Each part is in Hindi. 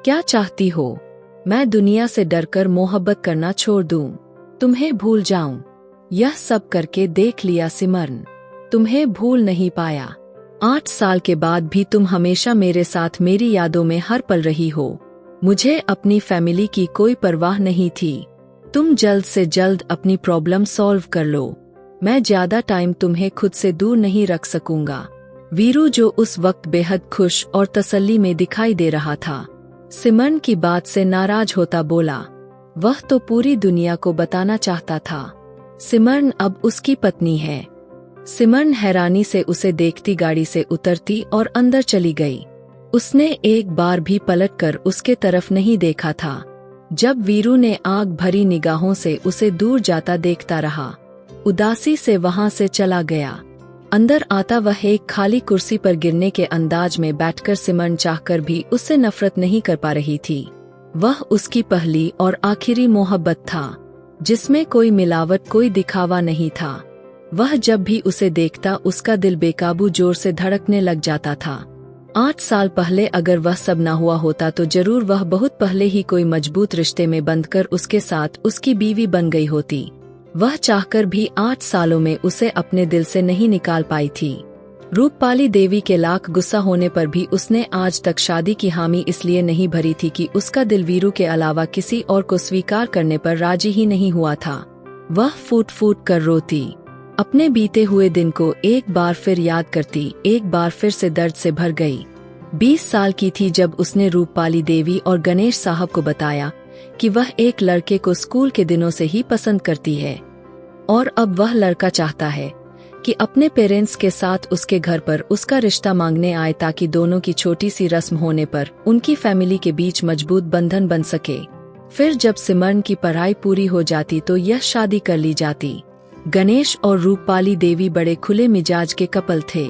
क्या चाहती हो? मैं दुनिया से डरकर मोहब्बत करना छोड़ दूं, तुम्हें भूल जाऊं? यह सब करके देख लिया सिमरन, तुम्हें भूल नहीं पाया। 8 साल के बाद भी तुम हमेशा मेरे साथ मेरी यादों में हर पल रही हो। मुझे अपनी फैमिली की कोई परवाह नहीं थी। तुम जल्द से जल्द अपनी प्रॉब्लम सॉल्व कर लो, मैं ज्यादा टाइम तुम्हें खुद से दूर नहीं रख सकूंगा। वीरू, जो उस वक्त बेहद खुश और तसल्ली में दिखाई दे रहा था, सिमरन की बात से नाराज होता बोला, वह तो पूरी दुनिया को बताना चाहता था सिमरन अब उसकी पत्नी है। सिमरन हैरानी से उसे देखती गाड़ी से उतरती और अंदर चली गई। उसने एक बार भी पलटकर उसके तरफ नहीं देखा था। जब वीरू ने आग भरी निगाहों से उसे दूर जाता देखता रहा, उदासी से वहां से चला गया। अंदर आता वह एक खाली कुर्सी पर गिरने के अंदाज में बैठकर सिमरन चाहकर भी उससे नफरत नहीं कर पा रही थी। वह उसकी पहली और आखिरी मोहब्बत था, जिसमें कोई मिलावट, कोई दिखावा नहीं था। वह जब भी उसे देखता उसका दिल बेकाबू जोर से धड़कने लग जाता था। 8 साल पहले अगर वह सब न हुआ होता तो जरूर वह बहुत पहले ही कोई मजबूत रिश्ते में बंधकर उसके साथ उसकी बीवी बन गई होती। वह चाहकर भी 8 सालों में उसे अपने दिल से नहीं निकाल पाई थी। रूपपाली देवी के लाख गुस्सा होने पर भी उसने आज तक शादी की हामी इसलिए नहीं भरी थी कि उसका दिल वीरू के अलावा किसी और को स्वीकार करने पर राजी ही नहीं हुआ था। वह फूट फूट कर रोती, अपने बीते हुए दिन को एक बार फिर याद करती, एक बार फिर से दर्द से भर गई। 20 साल की थी जब उसने रूपपाली देवी और गणेश साहब को बताया कि वह एक लड़के को स्कूल के दिनों से ही पसंद करती है और अब वह लड़का चाहता है कि अपने पेरेंट्स के साथ उसके घर पर उसका रिश्ता मांगने आए, ताकि दोनों की छोटी सी रस्म होने पर उनकी फैमिली के बीच मजबूत बंधन बन सके। फिर जब सिमरन की पढ़ाई पूरी हो जाती तो यह शादी कर ली जाती। गणेश और रूपपाली देवी बड़े खुले मिजाज के कपल थे।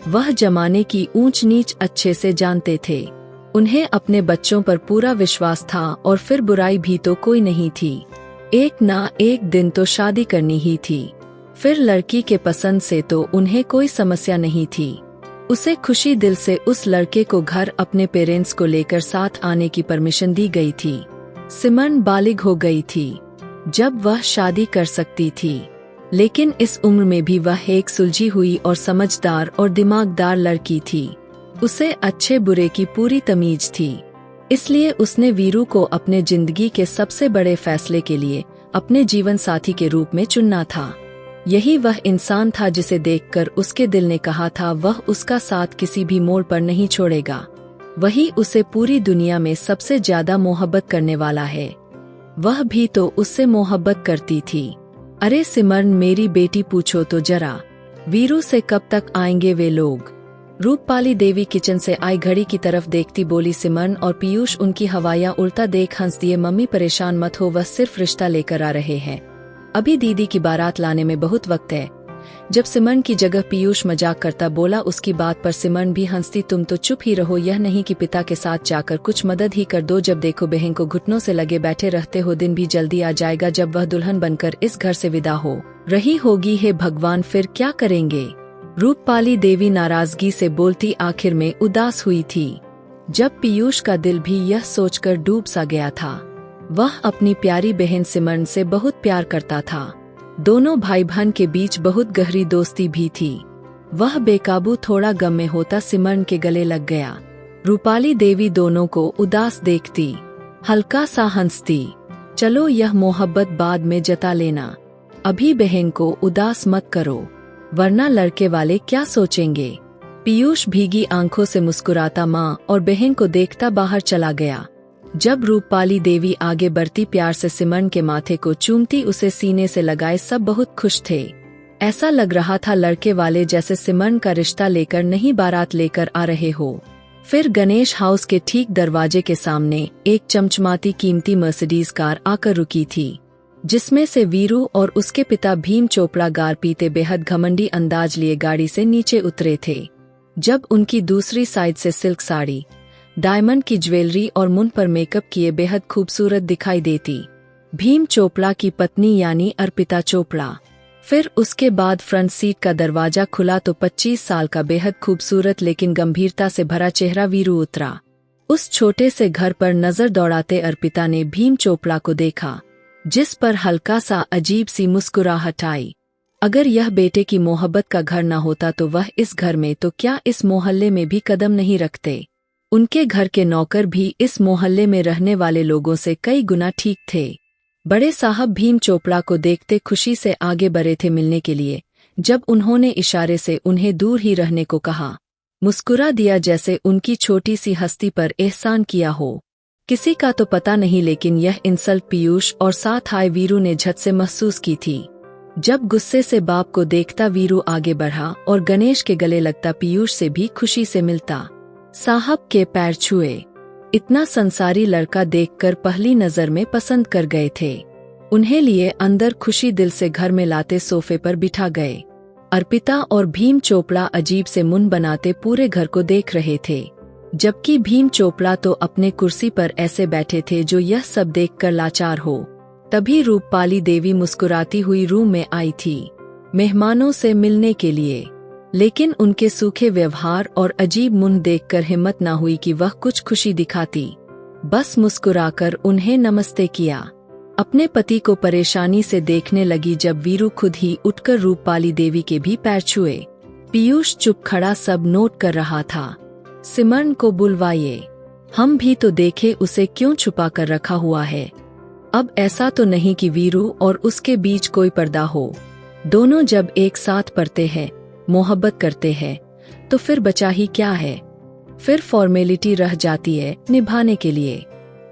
वह जमाने की ऊंच नीच अच्छे से जानते थे। उन्हें अपने बच्चों पर पूरा विश्वास था और फिर बुराई भी तो कोई नहीं थी। एक ना एक दिन तो शादी करनी ही थी। फिर लड़की के पसंद से तो उन्हें कोई समस्या नहीं थी। उसे खुशी दिल से उस लड़के को घर अपने पेरेंट्स को लेकर साथ आने की परमिशन दी गई थी। सिमरन बालिग हो गई थी जब वह शादी कर सकती थी, लेकिन इस उम्र में भी वह एक सुलझी हुई और समझदार और दिमागदार लड़की थी। उसे अच्छे बुरे की पूरी तमीज थी। इसलिए उसने वीरू को अपने जिंदगी के सबसे बड़े फैसले के लिए अपने जीवन साथी के रूप में चुनना था। यही वह इंसान था जिसे देखकर उसके दिल ने कहा था वह उसका साथ किसी भी मोड़ पर नहीं छोड़ेगा। वही उसे पूरी दुनिया में सबसे ज्यादा मोहब्बत करने वाला है। वह भी तो उससे मोहब्बत करती थी। अरे सिमरन मेरी बेटी, पूछो तो जरा, वीरू से कब तक आएंगे वे लोग? रूपपाली देवी किचन से आई घड़ी की तरफ देखती बोली। सिमरन और पीयूष उनकी हवाइयाँ उल्टा देख हंस दिए। मम्मी परेशान मत हो, वह सिर्फ रिश्ता लेकर आ रहे हैं, अभी दीदी की बारात लाने में बहुत वक्त है। जब सिमरन की जगह पीयूष मजाक करता बोला, उसकी बात पर सिमरन भी हंसती, तुम तो चुप ही रहो, यह नहीं कि पिता के साथ जाकर कुछ मदद ही कर दो। जब देखो बहन को घुटनों से लगे बैठे रहते हो। दिन भी जल्दी आ जाएगा जब वह दुल्हन बनकर इस घर से विदा हो रही होगी। हे भगवान, फिर क्या करेंगे? रूपपाली देवी नाराजगी से बोलती आखिर में उदास हुई थी। जब पीयूष का दिल भी यह सोचकर डूब सा गया था। वह अपनी प्यारी बहन सिमरन से बहुत प्यार करता था। दोनों भाई बहन के बीच बहुत गहरी दोस्ती भी थी। वह बेकाबू थोड़ा गम में होता सिमरन के गले लग गया। रूपाली देवी दोनों को उदास देखती हल्का सा हंसती, चलो यह मोहब्बत बाद में जता लेना, अभी बहन को उदास मत करो वरना लड़के वाले क्या सोचेंगे। पीयूष भीगी आंखों से मुस्कुराता माँ और बहन को देखता बाहर चला गया। जब रूपपाली देवी आगे बढ़ती प्यार से सिमरन के माथे को चूमती, उसे सीने से लगाए सब बहुत खुश थे। ऐसा लग रहा था लड़के वाले जैसे सिमरन का रिश्ता लेकर नहीं बारात लेकर आ रहे हो। फिर गणेश हाउस के ठीक दरवाजे के सामने एक चमचमाती कीमती मर्सिडीज कार आकर रुकी थी, जिसमें से वीरू और उसके पिता भीम चोपड़ा गार पीते बेहद घमंडी अंदाज लिए गाड़ी से नीचे उतरे थे। जब उनकी दूसरी साइड से सिल्क साड़ी, डायमंड की ज्वेलरी और मुंह पर मेकअप किए बेहद खूबसूरत दिखाई देती भीम चोपड़ा की पत्नी यानी अर्पिता चोपड़ा। फिर उसके बाद फ्रंट सीट का दरवाजा खुला तो 25 साल का बेहद खूबसूरत लेकिन गंभीरता से भरा चेहरा वीरू उतरा। उस छोटे से घर पर नजर दौड़ाते अर्पिता ने भीम चोपड़ा को देखा, जिस पर हल्का सा अजीब सी मुस्कुराहट आई। अगर यह बेटे की मोहब्बत का घर न होता तो वह इस घर में तो क्या इस मोहल्ले में भी कदम नहीं रखते। उनके घर के नौकर भी इस मोहल्ले में रहने वाले लोगों से कई गुना ठीक थे। बड़े साहब भीम चोपड़ा को देखते खुशी से आगे बढ़े थे मिलने के लिए। जब उन्होंने इशारे से उन्हें दूर ही रहने को कहा, मुस्कुरा दिया जैसे उनकी छोटी सी हस्ती पर एहसान किया हो। किसी का तो पता नहीं, लेकिन यह इंसल्ट पीयूष और साथ आए वीरू ने झट से महसूस की थी। जब गुस्से से बाप को देखता वीरू आगे बढ़ा और गणेश के गले लगता पीयूष से भी खुशी से मिलता। साहब के पैर छुए। इतना संसारी लड़का देखकर पहली नजर में पसंद कर गए थे। उन्हें लिए अंदर खुशी दिल से घर में लाते सोफे पर बिठा गए। अर्पिता और भीम चोपड़ा अजीब से मुंह बनाते पूरे घर को देख रहे थे, जबकि भीम चोपड़ा तो अपने कुर्सी पर ऐसे बैठे थे जो यह सब देखकर लाचार हो। तभी रूपपाली देवी मुस्कुराती हुई रूम में आई थी मेहमानों से मिलने के लिए, लेकिन उनके सूखे व्यवहार और अजीब मुंह देखकर हिम्मत न हुई कि वह कुछ खुशी दिखाती। बस मुस्कुराकर उन्हें नमस्ते किया। अपने पति को परेशानी से देखने लगी जब वीरू खुद ही उठकर रूपपाली देवी के भी पैर छुए। पीयूष चुप खड़ा सब नोट कर रहा था। सिमरन को बुलवाइए, हम भी तो देखे उसे क्यों छुपा कर रखा हुआ है। अब ऐसा तो नहीं कि वीरू और उसके बीच कोई पर्दा हो। दोनों जब एक साथ पढ़ते हैं, मोहब्बत करते हैं, तो फिर बचा ही क्या है। फिर फॉर्मेलिटी रह जाती है निभाने के लिए।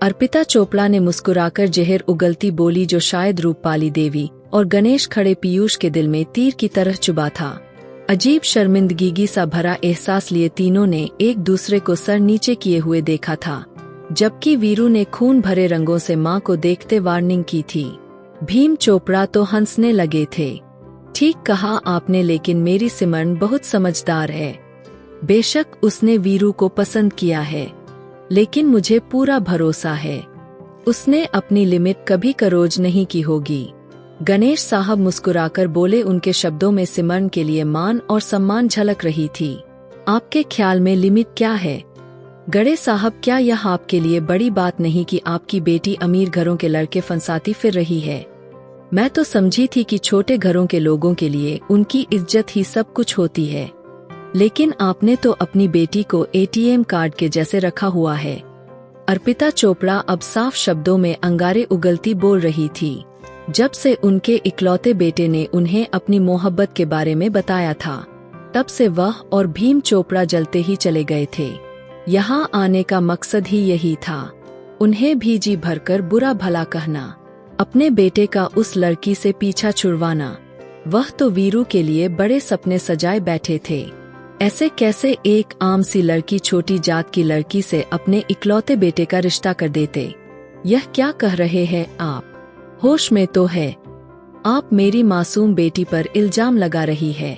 अर्पिता चोपड़ा ने मुस्कुराकर जहर उगलती बोली जो शायद रूपपाली देवी और गणेश खड़े पीयूष के दिल में तीर की तरह चुभा था। अजीब शर्मिंदगी सा भरा एहसास लिए तीनों ने एक दूसरे को सर नीचे किए हुए देखा था, जबकि वीरू ने खून भरे रंगों से मां को देखते वार्निंग की थी। भीम चोपड़ा तो हंसने लगे थे। ठीक कहा आपने, लेकिन मेरी सिमरन बहुत समझदार है। बेशक उसने वीरू को पसंद किया है, लेकिन मुझे पूरा भरोसा है उसने अपनी लिमिट कभी करोज नहीं की होगी। गणेश साहब मुस्कुराकर बोले। उनके शब्दों में सिमरन के लिए मान और सम्मान झलक रही थी। आपके ख्याल में लिमिट क्या है गणेश साहब? क्या यह आपके लिए बड़ी बात नहीं कि आपकी बेटी अमीर घरों के लड़के फंसाती फिर रही है? मैं तो समझी थी कि छोटे घरों के लोगों के लिए उनकी इज्जत ही सब कुछ होती है, लेकिन आपने तो अपनी बेटी को एटीएम कार्ड के जैसे रखा हुआ है। अर्पिता चोपड़ा अब साफ शब्दों में अंगारे उगलती बोल रही थी। जब से उनके इकलौते बेटे ने उन्हें अपनी मोहब्बत के बारे में बताया था, तब से वह और भीम चोपड़ा जलते ही चले गए थे। यहाँ आने का मकसद ही यही था, उन्हें भी जी भरकर बुरा भला कहना, अपने बेटे का उस लड़की से पीछा छुड़वाना। वह तो वीरू के लिए बड़े सपने सजाए बैठे थे। ऐसे कैसे एक आम सी लड़की छोटी जात की लड़की से अपने इकलौते बेटे का रिश्ता कर देते? यह क्या कह रहे हैं आप? होश में तो है? आप मेरी मासूम बेटी पर इल्जाम लगा रही है।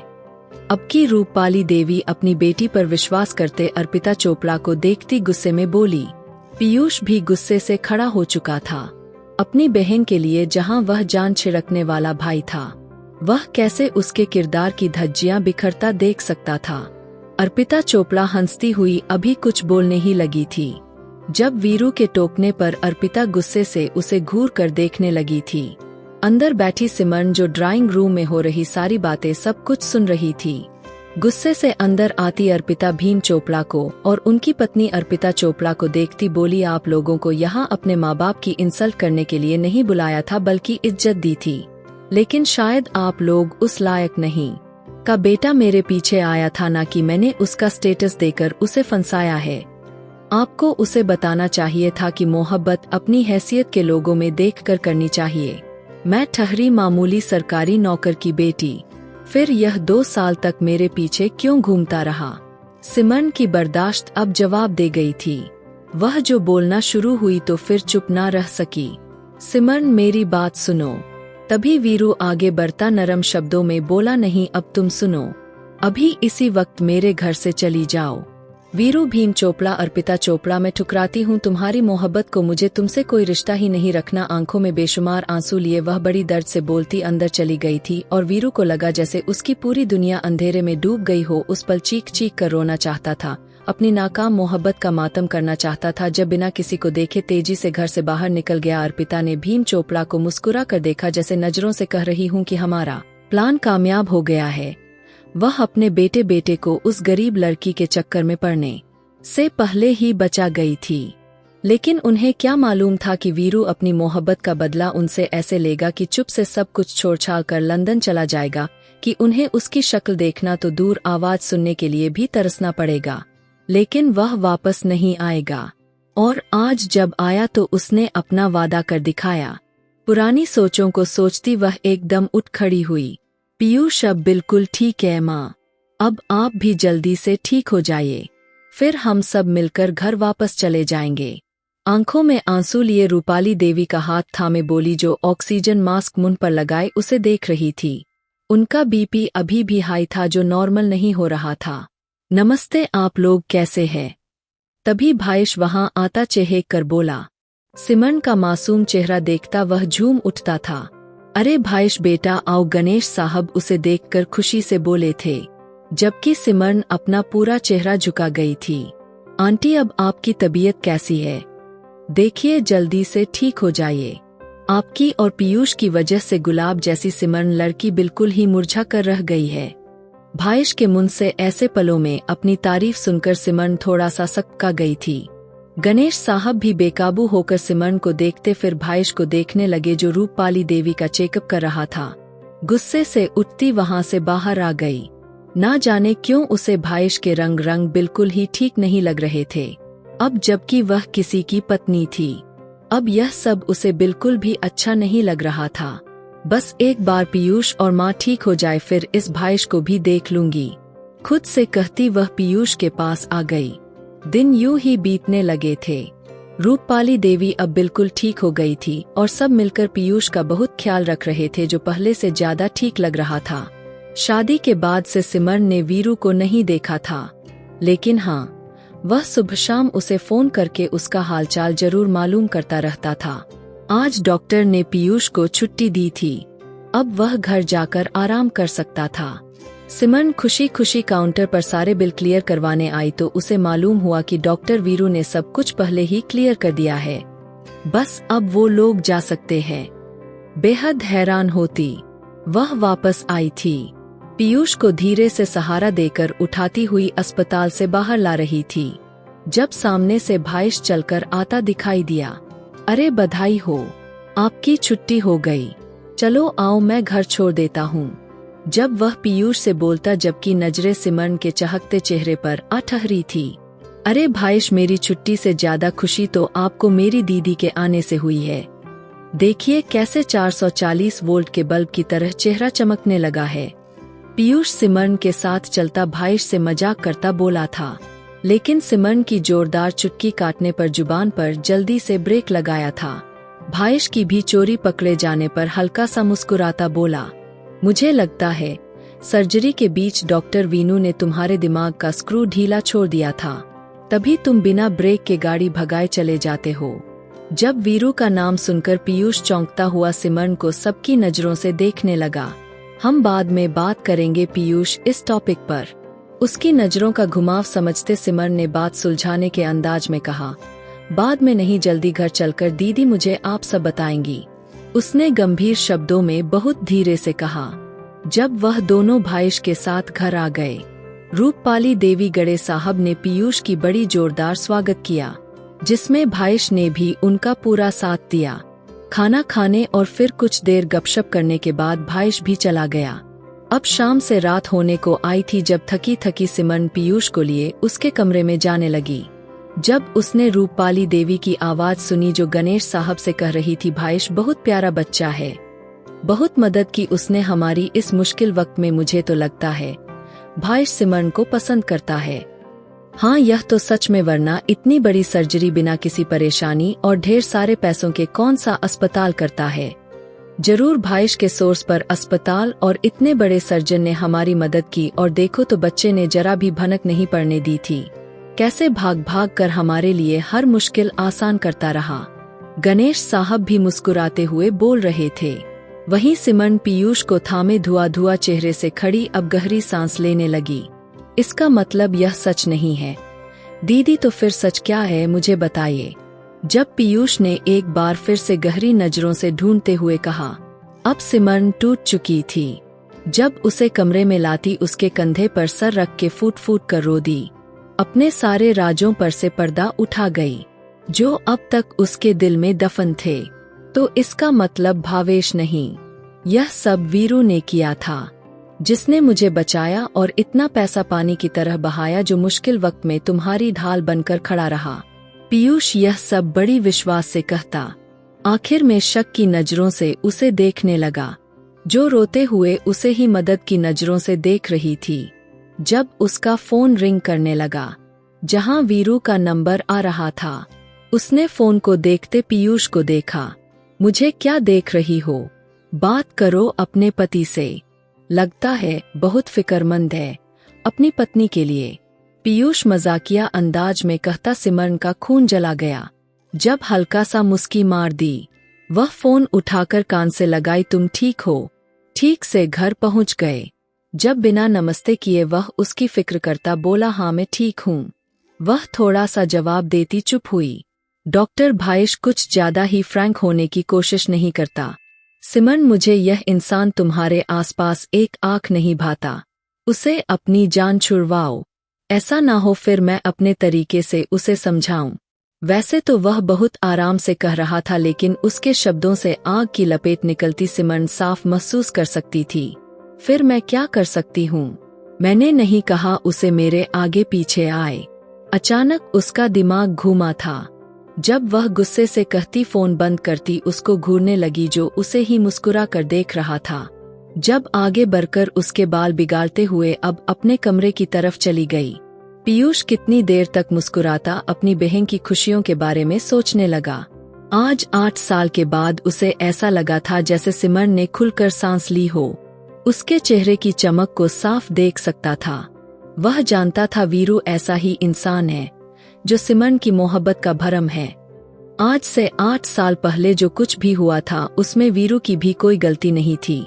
अब की रूपपाली देवी अपनी बेटी पर विश्वास करते अर्पिता चोपड़ा को देखती गुस्से में बोली। पीयूष भी गुस्से से खड़ा हो चुका था। अपनी बहन के लिए जहां वह जान छिड़कने वाला भाई था, वह कैसे उसके किरदार की धज्जियां बिखरता देख सकता था। अर्पिता चोपड़ा हंसती हुई अभी कुछ बोलने ही लगी थी, जब वीरू के टोकने पर अर्पिता गुस्से से उसे घूर कर देखने लगी थी। अंदर बैठी सिमरन जो ड्राइंग रूम में हो रही सारी बातें सब कुछ सुन रही थी। गुस्से से अंदर आती अर्पिता भीम चोपड़ा को और उनकी पत्नी अर्पिता चोपड़ा को देखती बोली, आप लोगों को यहाँ अपने माँ बाप की इंसल्ट करने के लिए नहीं बुलाया था, बल्कि इज्जत दी थी। लेकिन शायद आप लोग उस लायक नहीं। का बेटा मेरे पीछे आया था ना कि मैंने उसका स्टेटस देकर उसे फंसाया है। आपको उसे बताना चाहिए था कि मोहब्बत अपनी हैसियत के लोगों में देखकर करनी चाहिए। मैं ठहरी मामूली सरकारी नौकर की बेटी, फिर यह 2 साल तक मेरे पीछे क्यों घूमता रहा? सिमरन की बर्दाश्त अब जवाब दे गई थी। वह जो बोलना शुरू हुई तो फिर चुप ना रह सकी। सिमरन मेरी बात सुनो। तभी वीरू आगे बढ़ता नरम शब्दों में बोला, नहीं अब तुम सुनो, अभी इसी वक्त मेरे घर से चली जाओ। वीरू भीम चोपड़ा अर्पिता चोपड़ा मैं ठुकराती हूँ तुम्हारी मोहब्बत को, मुझे तुमसे कोई रिश्ता ही नहीं रखना। आंखों में बेशुमार आंसू लिए वह बड़ी दर्द से बोलती अंदर चली गई थी और वीरू को लगा जैसे उसकी पूरी दुनिया अंधेरे में डूब गई हो। उस पल चीख चीख कर रोना चाहता था। अपनी नाकाम मोहब्बत का मातम करना चाहता था जब बिना किसी को देखे तेजी से घर से बाहर निकल गया। अर्पिता ने भीम चोपड़ा को मुस्कुरा कर देखा, जैसे नजरों से कह रही हूं कि हमारा प्लान कामयाब हो गया है। वह अपने बेटे को उस गरीब लड़की के चक्कर में पड़ने से पहले ही बचा गई थी, लेकिन उन्हें क्या मालूम था कि वीरू अपनी मोहब्बत का बदला उनसे ऐसे लेगा कि चुप से सब कुछ छोड़-छाड़ कर लंदन चला जाएगा, कि उन्हें उसकी शक्ल देखना तो दूर आवाज सुनने के लिए भी तरसना पड़ेगा, लेकिन वह वापस नहीं आएगा। और आज जब आया तो उसने अपना वादा कर दिखाया। पुरानी सोचों को सोचती वह एकदम उठ खड़ी हुई। पीयूष अब बिल्कुल ठीक है माँ, अब आप भी जल्दी से ठीक हो जाइए, फिर हम सब मिलकर घर वापस चले जाएंगे। आंखों में आंसू लिए रूपाली देवी का हाथ थामे बोली, जो ऑक्सीजन मास्क मुंह पर लगाए उसे देख रही थी। उनका बीपी अभी भी हाई था, जो नॉर्मल नहीं हो रहा था। नमस्ते, आप लोग कैसे हैं? तभी भाईश वहां आता चेहक कर बोला। सिमरन का मासूम चेहरा देखता वह झूम उठता था। अरे भाईश बेटा आओ, गणेश साहब उसे देखकर खुशी से बोले थे, जबकि सिमरन अपना पूरा चेहरा झुका गई थी। आंटी अब आपकी तबीयत कैसी है? देखिए जल्दी से ठीक हो जाइए। आपकी और पीयूष की वजह से गुलाब जैसी सिमरन लड़की बिल्कुल ही मुरझा कर रह गई है। भाईश के मुंह से ऐसे पलों में अपनी तारीफ सुनकर सिमरन थोड़ा सा सक्का गई थी। गणेश साहब भी बेकाबू होकर सिमरन को देखते फिर भाईश को देखने लगे, जो रूपपाली देवी का चेकअप कर रहा था। गुस्से से उठती वहां से बाहर आ गई। ना जाने क्यों उसे भाईश के रंग बिल्कुल ही ठीक नहीं लग रहे थे, अब जबकि वह किसी की पत्नी थी। अब यह सब उसे बिल्कुल भी अच्छा नहीं लग रहा था। बस एक बार पीयूष और माँ ठीक हो जाए फिर इस भाईश को भी देख लूंगी, खुद से कहती वह पीयूष के पास आ गई। दिन यूं ही बीतने लगे थे। रूपपाली देवी अब बिल्कुल ठीक हो गई थी और सब मिलकर पीयूष का बहुत ख्याल रख रहे थे, जो पहले से ज्यादा ठीक लग रहा था। शादी के बाद से सिमरन ने वीरू को नहीं देखा था, लेकिन हाँ, वह सुबह शाम उसे फोन करके उसका हालचाल जरूर मालूम करता रहता था। आज डॉक्टर ने पीयूष को छुट्टी दी थी, अब वह घर जाकर आराम कर सकता था। सिमरन खुशी खुशी काउंटर पर सारे बिल क्लियर करवाने आई तो उसे मालूम हुआ कि डॉक्टर वीरू ने सब कुछ पहले ही क्लियर कर दिया है, बस अब वो लोग जा सकते हैं। बेहद हैरान होती वह वापस आई थी। पीयूष को धीरे से सहारा देकर उठाती हुई अस्पताल से बाहर ला रही थी, जब सामने से भाईश चलकर आता दिखाई दिया। अरे बधाई हो, आपकी छुट्टी हो गई, चलो आओ मैं घर छोड़ देता हूँ। जब वह पीयूष से बोलता, जबकि नजरें सिमरन के चहकते चेहरे पर आ ठहरी थी। अरे भाईश, मेरी छुट्टी से ज्यादा खुशी तो आपको मेरी दीदी के आने से हुई है। देखिए कैसे 440 वोल्ट के बल्ब की तरह चेहरा चमकने लगा है। पीयूष सिमरन के साथ चलता भाईश से मजाक करता बोला था, लेकिन सिमरन की जोरदार चुटकी काटने पर जुबान पर जल्दी से ब्रेक लगाया था। भाईश की भी चोरी पकड़े जाने पर हल्का सा मुस्कुराता बोला, मुझे लगता है सर्जरी के बीच डॉक्टर वीनू ने तुम्हारे दिमाग का स्क्रू ढीला छोड़ दिया था, तभी तुम बिना ब्रेक के गाड़ी भगाए चले जाते हो। जब वीरू का नाम सुनकर पीयूष चौंकता हुआ सिमरन को सबकी नजरों से देखने लगा। हम बाद में बात करेंगे पीयूष इस टॉपिक पर। उसकी नजरों का घुमाव समझते सिमरन ने बात सुलझाने के अंदाज में कहा, बाद में नहीं, जल्दी घर चलकर दीदी मुझे आप सब बताएंगी। उसने गंभीर शब्दों में बहुत धीरे से कहा। जब वह दोनों भाईश के साथ घर आ गए, रूपपाली देवी गड़े साहब ने पीयूष की बड़ी जोरदार स्वागत किया, जिसमें भाईश ने भी उनका पूरा साथ दिया। खाना खाने और फिर कुछ देर गपशप करने के बाद भाईश भी चला गया। अब शाम से रात होने को आई थी जब थकी थकी सिमरन पीयूष को लिए उसके कमरे में जाने लगी। जब उसने रूपपाली देवी की आवाज सुनी, जो गणेश साहब से कह रही थी, भाईश बहुत प्यारा बच्चा है, बहुत मदद की उसने हमारी इस मुश्किल वक्त में, मुझे तो लगता है भाईश सिमरन को पसंद करता है। हाँ यह तो सच में, वरना इतनी बड़ी सर्जरी बिना किसी परेशानी और ढेर सारे पैसों के कौन सा अस्पताल करता है। जरूर भाईश के सोर्स पर अस्पताल और इतने बड़े सर्जन ने हमारी मदद की, और देखो तो बच्चे ने जरा भी भनक नहीं पड़ने दी थी, कैसे भाग भाग कर हमारे लिए हर मुश्किल आसान करता रहा। गणेश साहब भी मुस्कुराते हुए बोल रहे थे। वहीं सिमरन पीयूष को थामे धुआ चेहरे से खड़ी अब गहरी सांस लेने लगी। इसका मतलब यह सच नहीं है दीदी तो फिर सच क्या है, मुझे बताइए। जब पीयूष ने एक बार फिर से गहरी नजरों से ढूंढते हुए कहा। अब सिमरन टूट चुकी थी। जब उसे कमरे में लाती उसके कंधे पर सर रख के फूट फूट कर रो दी। अपने सारे राजों पर से पर्दा उठा गई जो अब तक उसके दिल में दफन थे। तो इसका मतलब भावेश नहीं, यह सब वीरू ने किया था, जिसने मुझे बचाया और इतना पैसा पानी की तरह बहाया, जो मुश्किल वक्त में तुम्हारी ढाल बनकर खड़ा रहा। पीयूष यह सब बड़ी विश्वास से कहता। आखिर में शक की नजरों से उसे देखने लगा, जो रोते हुए उसे ही मदद की नजरों से देख रही थी। जब उसका फोन रिंग करने लगा, जहां वीरू का नंबर आ रहा था, उसने फोन को देखते पीयूष को देखा। मुझे क्या देख रही हो, बात करो अपने पति से। लगता है बहुत फिक्रमंद है अपनी पत्नी के लिए, पीयूष मजाकिया अंदाज में कहता। सिमरन का खून जला गया जब हल्का सा मुस्की मार दी। वह फोन उठाकर कान से लगाई। तुम ठीक हो? ठीक से घर पहुंच गए? जब बिना नमस्ते किए वह उसकी फिक्र करता बोला, हाँ मैं ठीक हूँ। वह थोड़ा सा जवाब देती चुप हुई। डॉक्टर भावेश कुछ ज्यादा ही फ्रैंक होने की कोशिश नहीं करता। सिमरन, मुझे यह इंसान तुम्हारे आसपास एक आंख नहीं भाता, उसे अपनी जान छुड़वाओ। ऐसा ना हो फिर मैं अपने तरीके से उसे समझाऊं। वैसे तो वह बहुत आराम से कह रहा था, लेकिन उसके शब्दों से आग की लपेट निकलती सिमरन साफ महसूस कर सकती थी। फिर मैं क्या कर सकती हूँ? मैंने नहीं कहा उसे मेरे आगे पीछे आए। अचानक उसका दिमाग घूमा था। जब वह गुस्से से कहती फोन बंद करती, उसको घूरने लगी जो उसे ही मुस्कुरा कर देख रहा था। जब आगे बढ़कर उसके बाल बिगाड़ते हुए अब अपने कमरे की तरफ चली गई। पीयूष कितनी देर तक मुस्कुराता अपनी बहन की खुशियों के बारे में सोचने लगा। आज 8 साल के बाद उसे ऐसा लगा था जैसे सिमरन ने खुलकर सांस ली हो। उसके चेहरे की चमक को साफ देख सकता था। वह जानता था वीरू ऐसा ही इंसान है जो सिमरन की मोहब्बत का भरम है। आज से 8 साल पहले जो कुछ भी हुआ था उसमें वीरू की भी कोई गलती नहीं थी।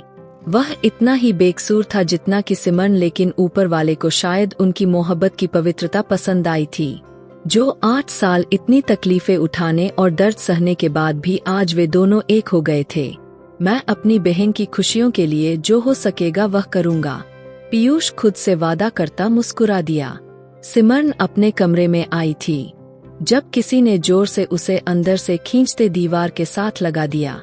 वह इतना ही बेकसूर था जितना कि सिमरन, लेकिन ऊपर वाले को शायद उनकी मोहब्बत की पवित्रता पसंद आई थी। जो 8 साल इतनी तकलीफें उठाने और दर्द सहने के बाद भी आज वे दोनों एक हो गए थे। मैं अपनी बहन की खुशियों के लिए जो हो सकेगा वह करूँगा, पीयूष खुद से वादा करता मुस्कुरा दिया। सिमरन अपने कमरे में आई थी जब किसी ने जोर से उसे अंदर से खींचते दीवार के साथ लगा दिया।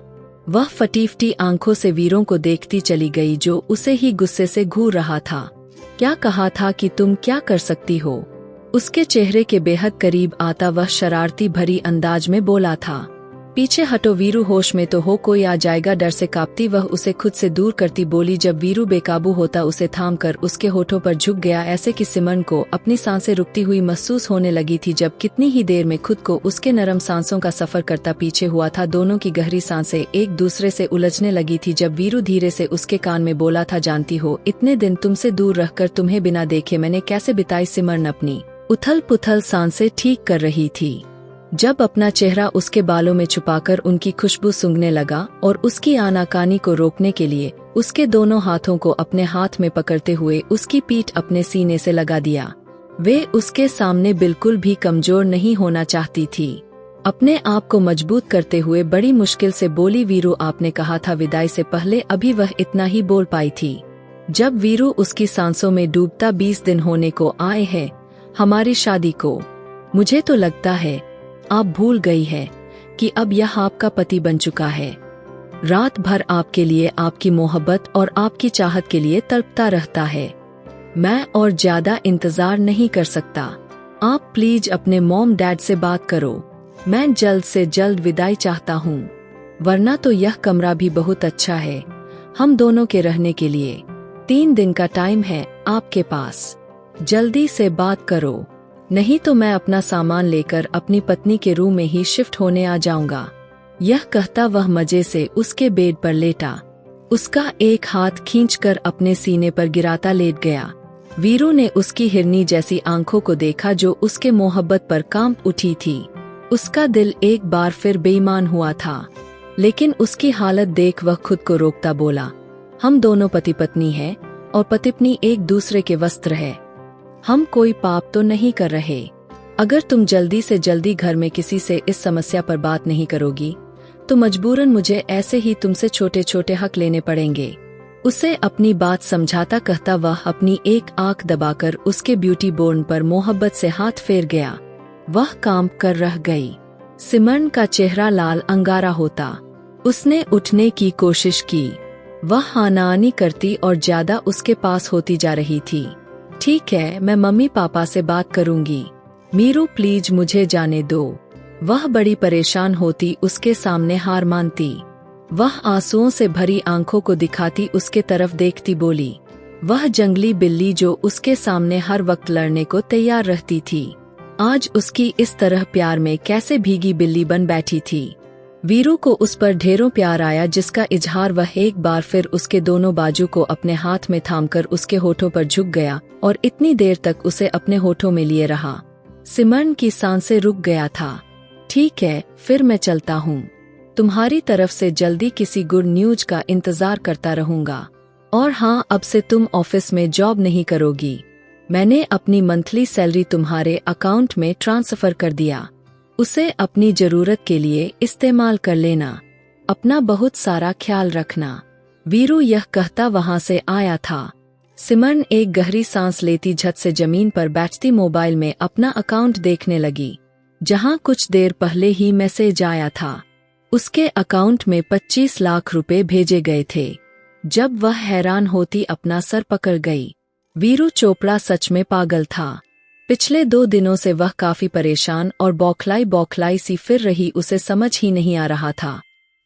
वह फटी-फटी आंखों से वीरों को देखती चली गई जो उसे ही गुस्से से घूर रहा था। क्या कहा था कि तुम क्या कर सकती हो? उसके चेहरे के बेहद करीब आता वह शरारती भरी अंदाज में बोला था। पीछे हटो वीरू, होश में तो हो, कोई आ जाएगा। डर से कांपती वह उसे खुद से दूर करती बोली। जब वीरू बेकाबू होता उसे थामकर उसके होठों पर झुक गया, ऐसे कि सिमरन को अपनी सांसें रुकती हुई महसूस होने लगी थी। जब कितनी ही देर में खुद को उसके नरम सांसों का सफर करता पीछे हुआ था। दोनों की गहरी सांसें एक दूसरे से उलझने लगी थी जब वीरू धीरे से उसके कान में बोला था, जानती हो इतने दिन तुमसे दूर रहकर तुम्हें बिना देखे मैंने कैसे बिताई। सिमरन अपनी उथल पुथल सांसें ठीक कर रही थी जब अपना चेहरा उसके बालों में छुपाकर उनकी खुशबू सूंघने लगा और उसकी आनाकानी को रोकने के लिए उसके दोनों हाथों को अपने हाथ में पकड़ते हुए उसकी पीठ अपने सीने से लगा दिया। वे उसके सामने बिल्कुल भी कमजोर नहीं होना चाहती थी। अपने आप को मजबूत करते हुए बड़ी मुश्किल से बोली, वीरू आपने कहा था विदाई से पहले। अभी वह इतना ही बोल पाई थी जब वीरू उसकी सांसों में डूबता 20 दिन होने को आए हैं हमारी शादी को। मुझे तो लगता है आप भूल गई है कि अब यह आपका पति बन चुका है। रात भर आपके लिए, आपकी मोहब्बत और आपकी चाहत के लिए तड़पता रहता है। मैं और ज्यादा इंतजार नहीं कर सकता। आप प्लीज अपने मॉम डैड से बात करो। मैं जल्द से जल्द विदाई चाहता हूँ, वरना तो यह कमरा भी बहुत अच्छा है हम दोनों के रहने के लिए। 3 दिन का टाइम है आपके पास, जल्दी से बात करो, नहीं तो मैं अपना सामान लेकर अपनी पत्नी के रूम में ही शिफ्ट होने आ जाऊंगा। यह कहता वह मजे से उसके बेड पर लेटा, उसका एक हाथ खींचकर अपने सीने पर गिराता लेट गया। वीरू ने उसकी हिरनी जैसी आंखों को देखा जो उसके मोहब्बत पर कांप उठी थी। उसका दिल एक बार फिर बेईमान हुआ था, लेकिन उसकी हालत देख वह खुद को रोकता बोला, हम दोनों पति पत्नी हैं और पति पत्नी एक दूसरे के वस्त्र है। हम कोई पाप तो नहीं कर रहे। अगर तुम जल्दी से जल्दी घर में किसी से इस समस्या पर बात नहीं करोगी तो मजबूरन मुझे ऐसे ही तुमसे छोटे छोटे हक लेने पड़ेंगे। उसे अपनी बात समझाता कहता वह अपनी एक आंख दबाकर उसके ब्यूटी बोर्न पर मोहब्बत से हाथ फेर गया। वह काम कर रह गई। सिमरन का चेहरा लाल अंगारा होता। उसने उठने की कोशिश की। वह हानाआनी करती और ज्यादा उसके पास होती जा रही थी। ठीक है, मैं मम्मी पापा से बात करूंगी। मीरू प्लीज मुझे जाने दो। वह बड़ी परेशान होती, उसके सामने हार मानती। वह आंसुओं से भरी आंखों को दिखाती उसके तरफ देखती बोली। वह जंगली बिल्ली जो उसके सामने हर वक्त लड़ने को तैयार रहती थी, आज उसकी इस तरह प्यार में कैसे भीगी बिल्ली बन बैठी थी। वीरू को उस पर ढेरों प्यार आया, जिसका इजहार वह एक बार फिर उसके दोनों बाजू को अपने हाथ में थामकर उसके होठों पर झुक गया और इतनी देर तक उसे अपने होठों में लिए रहा। सिमरन की सांसें रुक गया था। ठीक है, फिर मैं चलता हूँ। तुम्हारी तरफ से जल्दी किसी गुड न्यूज का इंतजार करता रहूंगा। और हाँ, अब से तुम ऑफिस में जॉब नहीं करोगी। मैंने अपनी मंथली सैलरी तुम्हारे अकाउंट में ट्रांसफर कर दिया। उसे अपनी जरूरत के लिए इस्तेमाल कर लेना। अपना बहुत सारा ख्याल रखना। वीरू यह कहता वहां से आया था। सिमरन एक गहरी सांस लेती झट से जमीन पर बैठती मोबाइल में अपना अकाउंट देखने लगी, जहां कुछ देर पहले ही मैसेज आया था। उसके अकाउंट में 25 लाख रुपए भेजे गए थे। जब वह हैरान होती अपना सर पकड़ गई। वीरू चोपड़ा सच में पागल था। पिछले 2 दिनों से वह काफी परेशान और बौखलाई सी फिर रही, उसे समझ ही नहीं आ रहा था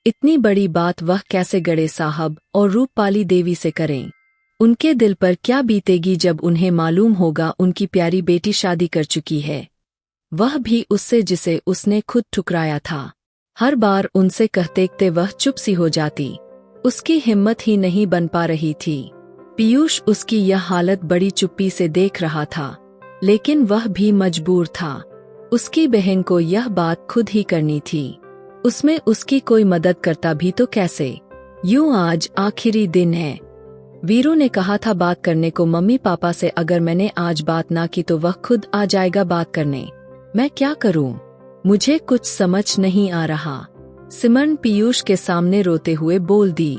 इतनी बड़ी बात वह कैसे गड़े साहब और रूपपाली देवी से करें। उनके दिल पर क्या बीतेगी जब उन्हें मालूम होगा उनकी प्यारी बेटी शादी कर चुकी है, वह भी उससे जिसे उसने खुद ठुकराया था। हर बार उनसे कहते वह चुप सी हो जाती। उसकी हिम्मत ही नहीं बन पा रही थी। पीयूष उसकी यह हालत बड़ी चुप्पी से देख रहा था, लेकिन वह भी मजबूर था। उसकी बहन को यह बात खुद ही करनी थी। उसमें उसकी कोई मदद करता भी तो कैसे। यूं आज आखिरी दिन है। वीरू ने कहा था बात करने को मम्मी पापा से, अगर मैंने आज बात ना की तो वह खुद आ जाएगा बात करने। मैं क्या करूं? मुझे कुछ समझ नहीं आ रहा। सिमरन पीयूष के सामने रोते हुए बोल दी।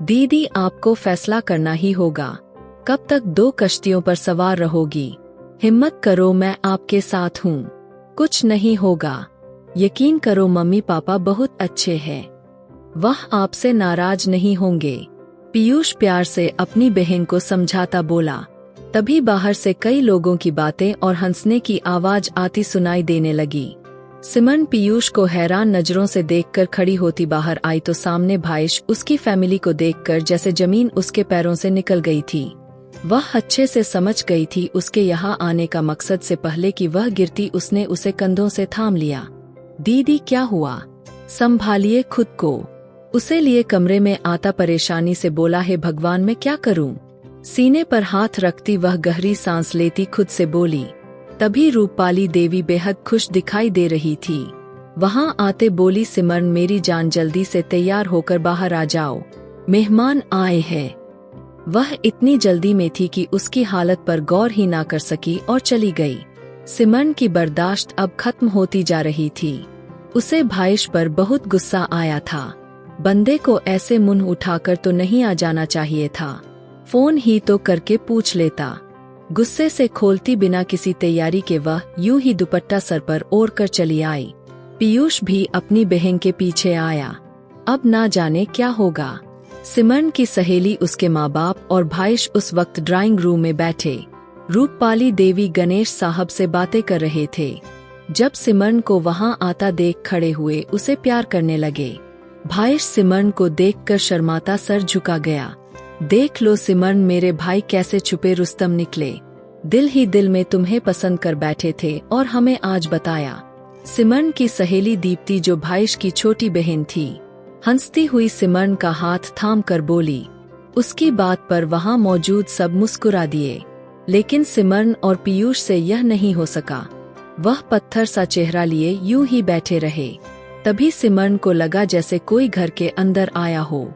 दीदी, आपको फैसला करना ही होगा। कब तक 2 कश्तियों पर सवार रहोगी? हिम्मत करो, मैं आपके साथ हूँ। कुछ नहीं होगा। यकीन करो, मम्मी पापा बहुत अच्छे हैं। वह आपसे नाराज नहीं होंगे। पीयूष प्यार से अपनी बहन को समझाता बोला। तभी बाहर से कई लोगों की बातें और हंसने की आवाज आती सुनाई देने लगी। सिमरन पीयूष को हैरान नजरों से देखकर खड़ी होती बाहर आई तो सामने भाईश उसकी फैमिली को देखकर जैसे जमीन उसके पैरों से निकल गई थी। वह अच्छे से समझ गई थी उसके यहाँ आने का मकसद से पहले कि वह गिरती उसने उसे कंधों से थाम लिया। दीदी, क्या हुआ? संभालिए खुद को। उसे लिए कमरे में आता परेशानी से बोला, हे भगवान, मैं क्या करूं? सीने पर हाथ रखती वह गहरी सांस लेती खुद से बोली। तभी रूपपाली देवी बेहद खुश दिखाई दे रही थी। वहां आते बोली, सिमरन मेरी जान, जल्दी से तैयार होकर बाहर आ जाओ, मेहमान आए हैं। वह इतनी जल्दी में थी कि उसकी हालत पर गौर ही ना कर सकी और चली गई। सिमरन की बर्दाश्त अब खत्म होती जा रही थी। उसे भाईश पर बहुत गुस्सा आया था। बंदे को ऐसे मुंह उठाकर तो नहीं आ जाना चाहिए था। फोन ही तो करके पूछ लेता। गुस्से से खोलती बिना किसी तैयारी के वह यूं ही दुपट्टा सर पर ओढ़ कर चली आई। पीयूष भी अपनी बहन के पीछे आया। अब ना जाने क्या होगा। सिमरन की सहेली, उसके माँ बाप और भाईश उस वक्त ड्राइंग रूम में बैठे रूपपाली देवी गणेश साहब से बातें कर रहे थे। जब सिमरन को वहां आता देख खड़े हुए उसे प्यार करने लगे। भाईश सिमरन को देखकर शर्माता सर झुका गया। देख लो सिमरन, मेरे भाई कैसे छुपे रुस्तम निकले। दिल ही दिल में तुम्हें पसंद कर बैठे थे और हमें आज बताया। सिमरन की सहेली दीप्ति, जो भाईश की छोटी बहन थी, हंसती हुई सिमरन का हाथ थाम कर बोली। उसकी बात पर वहां मौजूद सब मुस्कुरा दिए, लेकिन सिमरन और पीयूष से यह नहीं हो सका। वह पत्थर सा चेहरा लिए यूं ही बैठे रहे। तभी सिमरन को लगा जैसे कोई घर के अंदर आया हो।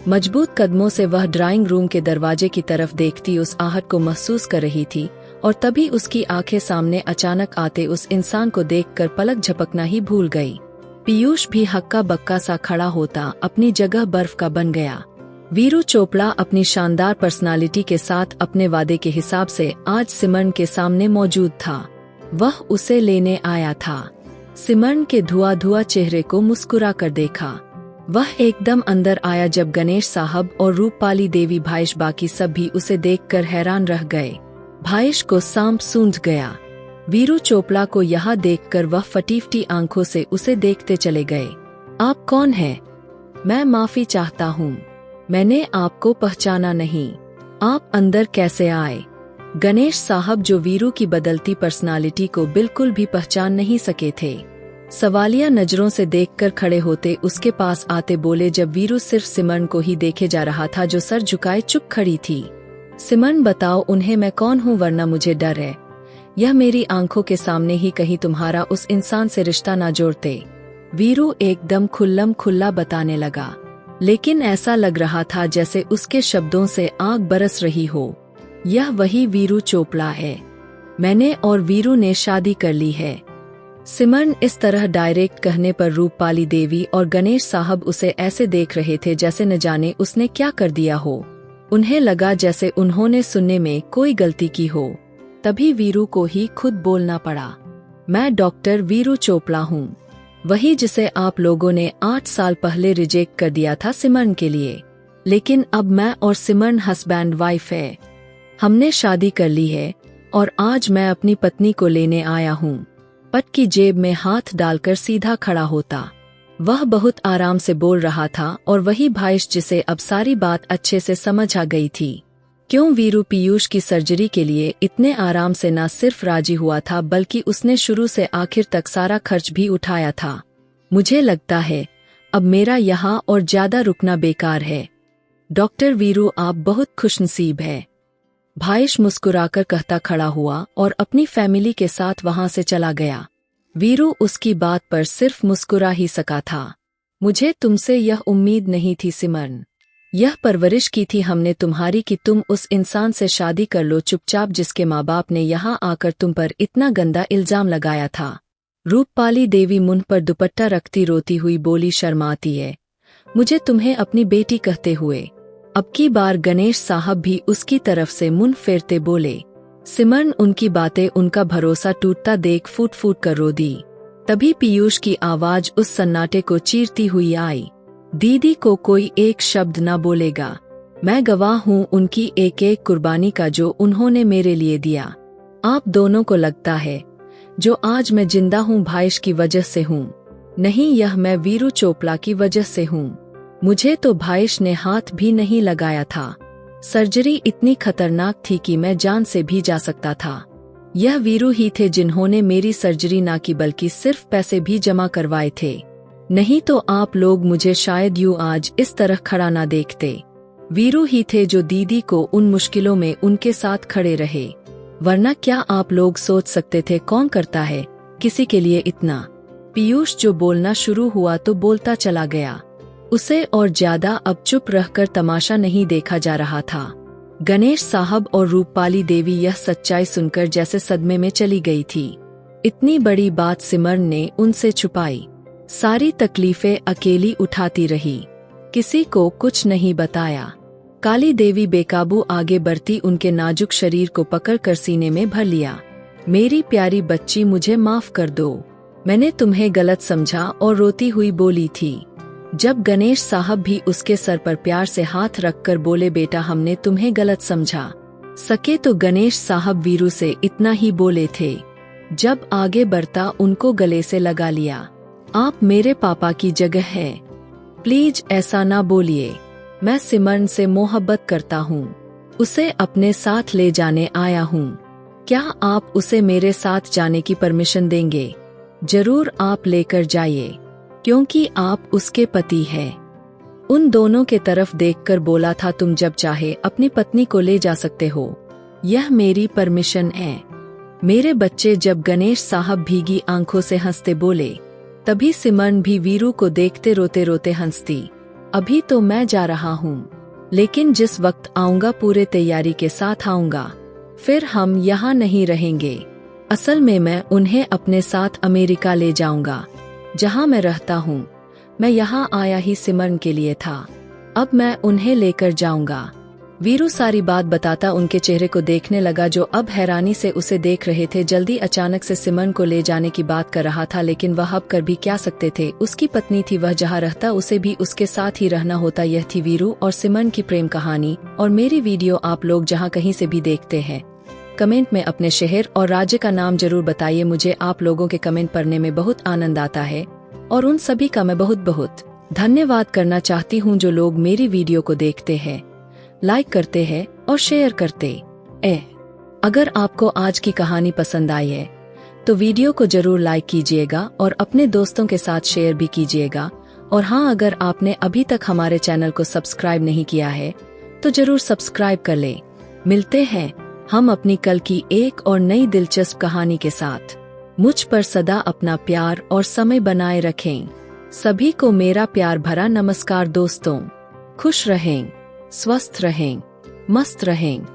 मजबूत कदमों से वह ड्राइंग रूम के दरवाजे की तरफ देखती उस आहट को महसूस कर रही थी और तभी उसकी आंखें सामने अचानक आते उस इंसान को देखकर पलक झपकना ही भूल गई। पीयूष भी हक्का बक्का सा खड़ा होता अपनी जगह बर्फ का बन गया। वीरू चोपड़ा अपनी शानदार पर्सनालिटी के साथ अपने वादे के हिसाब से आज सिमरन के सामने मौजूद था। वह उसे लेने आया था। सिमरन के धुआं चेहरे को मुस्कुरा कर देखा। वह एकदम अंदर आया जब गणेश साहब और रूपपाली देवी भाईश बाकी सब भी उसे देखकर हैरान रह गए। भाईश को सांप सूंघ गया। वीरू चोपड़ा को यहाँ देखकर वह फटी आंखों से उसे देखते चले गए। आप कौन हैं? मैं माफी चाहता हूँ, मैंने आपको पहचाना नहीं। आप अंदर कैसे आए? गणेश साहब जो वीरू की बदलती पर्सनालिटी को बिल्कुल भी पहचान नहीं सके थे, सवालिया नजरों से देखकर खड़े होते उसके पास आते बोले जब वीरू सिर्फ सिमरन को ही देखे जा रहा था जो सर झुकाए चुप खड़ी थी। सिमरन बताओ उन्हें मैं कौन हूँ, वरना मुझे डर है यह मेरी आंखों के सामने ही कहीं तुम्हारा उस इंसान से रिश्ता ना जोड़ते। वीरू एकदम खुल्लम खुल्ला बताने लगा, लेकिन ऐसा लग रहा था जैसे उसके शब्दों से आग बरस रही हो। यह वही वीरू चोपड़ा है, मैंने और वीरू ने शादी कर ली है। सिमरन इस तरह डायरेक्ट कहने पर रूपपाली देवी और गणेश साहब उसे ऐसे देख रहे थे जैसे न जाने उसने क्या कर दिया हो। उन्हें लगा जैसे उन्होंने सुनने में कोई गलती की हो। तभी वीरू को ही खुद बोलना पड़ा, मैं डॉक्टर वीरू चोपड़ा हूँ, वही जिसे आप लोगों ने 8 साल पहले रिजेक्ट कर दिया था सिमरन के लिए। लेकिन अब मैं और सिमरन हस्बैंड वाइफ है, हमने शादी कर ली है और आज मैं अपनी पत्नी को लेने आया हूँ। पट की जेब में हाथ डालकर सीधा खड़ा होता वह बहुत आराम से बोल रहा था और वही भाईश जिसे अब सारी बात अच्छे से समझ आ गई थी। क्यों वीरू पीयूष की सर्जरी के लिए इतने आराम से न सिर्फ राजी हुआ था बल्कि उसने शुरू से आखिर तक सारा खर्च भी उठाया था। मुझे लगता है अब मेरा यहाँ और ज्यादा रुकना बेकार है। डॉक्टर वीरू आप बहुत खुशनसीब है, भाईश मुस्कुराकर कहता खड़ा हुआ और अपनी फैमिली के साथ वहां से चला गया। वीरू उसकी बात पर सिर्फ मुस्कुरा ही सका था। मुझे तुमसे यह उम्मीद नहीं थी सिमरन, यह परवरिश की थी हमने तुम्हारी कि तुम उस इंसान से शादी कर लो चुपचाप जिसके माँ बाप ने यहाँ आकर तुम पर इतना गंदा इल्जाम लगाया था। रूपपाली देवी मुंह पर दुपट्टा रखती रोती हुई बोली, शर्माती है मुझे तुम्हें अपनी बेटी कहते हुए। अब की बार गणेश साहब भी उसकी तरफ से मुंह फेरते बोले। सिमरन उनकी बातें उनका भरोसा टूटता देख फूट फूट कर रो दी। तभी पीयूष की आवाज उस सन्नाटे को चीरती हुई आई, दीदी को कोई एक शब्द न बोलेगा, मैं गवाह हूँ उनकी एक एक कुर्बानी का जो उन्होंने मेरे लिए दिया। आप दोनों को लगता है जो आज मैं जिंदा हूँ भाईश की वजह से हूँ, नहीं यह मैं वीरू चोपड़ा की वजह से हूँ। मुझे तो भाईश ने हाथ भी नहीं लगाया था, सर्जरी इतनी खतरनाक थी कि मैं जान से भी जा सकता था। यह वीरू ही थे जिन्होंने मेरी सर्जरी ना की बल्कि सिर्फ पैसे भी जमा करवाए थे, नहीं तो आप लोग मुझे शायद यूं आज इस तरह खड़ा ना देखते। वीरू ही थे जो दीदी को उन मुश्किलों में उनके साथ खड़े रहे, वरना क्या आप लोग सोच सकते थे कौन करता है किसी के लिए इतना। पीयूष जो बोलना शुरू हुआ तो बोलता चला गया, उसे और ज्यादा अब चुप रहकर तमाशा नहीं देखा जा रहा था। गणेश साहब और रूपपाली देवी यह सच्चाई सुनकर जैसे सदमे में चली गई थी। इतनी बड़ी बात सिमरन ने उनसे छुपाई, सारी तकलीफें अकेली उठाती रही, किसी को कुछ नहीं बताया। काली देवी बेकाबू आगे बढ़ती उनके नाजुक शरीर को पकड़कर सीने में भर लिया। मेरी प्यारी बच्ची मुझे माफ कर दो, मैंने तुम्हें गलत समझा और रोती हुई बोली थी। जब गणेश साहब भी उसके सर पर प्यार से हाथ रखकर बोले, बेटा हमने तुम्हें गलत समझा। सके तो गणेश साहब वीरू से इतना ही बोले थे। जब आगे बढ़ता उनको गले से लगा लिया। आप मेरे पापा की जगह है, प्लीज ऐसा ना बोलिए, मैं सिमरन से मोहब्बत करता हूँ, उसे अपने साथ ले जाने आया हूँ। क्या आप उसे मेरे साथ जाने की परमिशन देंगे? जरूर आप लेकर जाइए, क्योंकि आप उसके पति हैं। उन दोनों के तरफ देखकर बोला था, तुम जब चाहे अपनी पत्नी को ले जा सकते हो, यह मेरी परमिशन है। मेरे बच्चे, जब गणेश साहब भीगी आंखों से हंसते बोले, तभी सिमरन भी वीरू को देखते रोते रोते हंसती। अभी तो मैं जा रहा हूँ, लेकिन जिस वक्त आऊंगा पूरे तैयारी के साथ आऊंगा। फिर हम यहाँ नहीं रहेंगे। असल में मैं उन्हें अपने साथ अमेरिका ले जाऊंगा, जहाँ मैं रहता हूँ। मैं यहाँ आया ही सिमरन के लिए था, अब मैं उन्हें लेकर जाऊंगा। वीरू सारी बात बताता उनके चेहरे को देखने लगा, जो अब हैरानी से उसे देख रहे थे। जल्दी अचानक से सिमरन को ले जाने की बात कर रहा था, लेकिन वह अब कर भी क्या सकते थे। उसकी पत्नी थी, वह जहाँ रहता उसे भी उसके साथ ही रहना होता। यह थी वीरू और सिमरन की प्रेम कहानी। और मेरी वीडियो आप लोग जहाँ कहीं से भी देखते हैं, कमेंट में अपने शहर और राज्य का नाम जरूर बताइए। मुझे आप लोगों के कमेंट पढ़ने में बहुत आनंद आता है और उन सभी का मैं बहुत बहुत धन्यवाद करना चाहती हूँ जो लोग मेरी वीडियो को देखते हैं, लाइक करते हैं और शेयर करते हैं। अगर आपको आज की कहानी पसंद आई है तो वीडियो को जरूर लाइक कीजिएगा और अपने दोस्तों के साथ शेयर भी कीजिएगा। और हाँ, अगर आपने अभी तक हमारे चैनल को सब्सक्राइब नहीं किया है तो जरूर सब्सक्राइब कर ले। मिलते हैं हम अपनी कल की एक और नई दिलचस्प कहानी के साथ। मुझ पर सदा अपना प्यार और समय बनाए रखें। सभी को मेरा प्यार भरा नमस्कार दोस्तों। खुश रहें, स्वस्थ रहें, मस्त रहें।